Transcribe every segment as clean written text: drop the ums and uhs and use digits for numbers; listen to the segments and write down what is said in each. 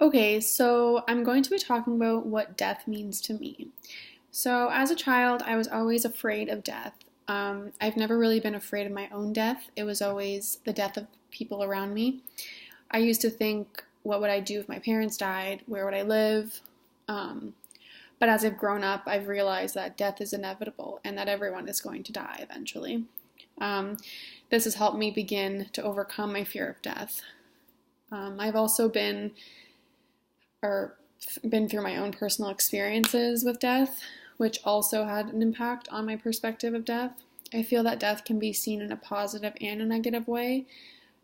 Okay, so I'm going to be talking about what death means to me. So, as a child, I was always afraid of death. I've never really been afraid of my own death, it was always the death of people around me. I used to think, what would I do if my parents died? Where would I live? Um, but as I've grown up, I've realized that death is inevitable and that everyone is going to die eventually. Um, this has helped me begin to overcome my fear of death. I've also or been through my own personal experiences with death, which also had an impact on my perspective of death. I feel that death can be seen in a positive and a negative way,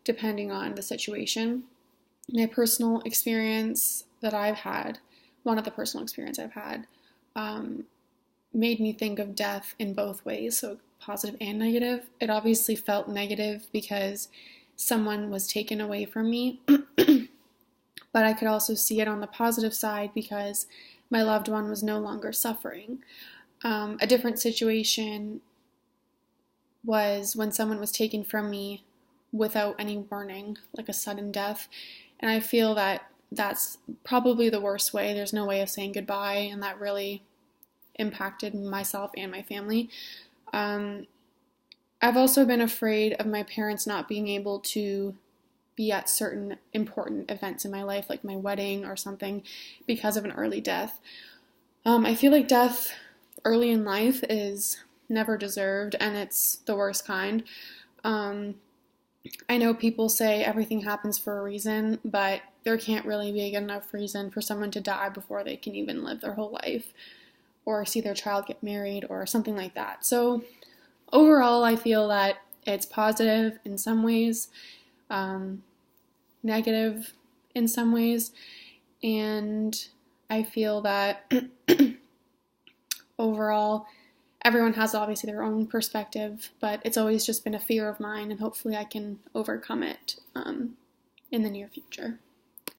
depending on the situation. My personal experience that I've had, one of the personal experience I've had, um, made me think of death in both ways, so positive and negative. It obviously felt negative because someone was taken away from me, but I could also see it on the positive side because my loved one was no longer suffering. A different situation was when someone was taken from me without any warning, like a sudden death. And I feel that that's probably the worst way. There's no way of saying goodbye, and that really impacted myself and my family. Um, I've also been afraid of my parents not being able to be at certain important events in my life, like my wedding or something, because of an early death. I feel like death early in life is never deserved and it's the worst kind. Um, I know people say everything happens for a reason, but there can't really be a good enough reason for someone to die before they can even live their whole life or see their child get married or something like that. So, overall, I feel that it's positive in some ways, um, negative in some ways, and I feel that overall, everyone has obviously their own perspective, but it's always just been a fear of mine, and hopefully I can overcome it in the near future.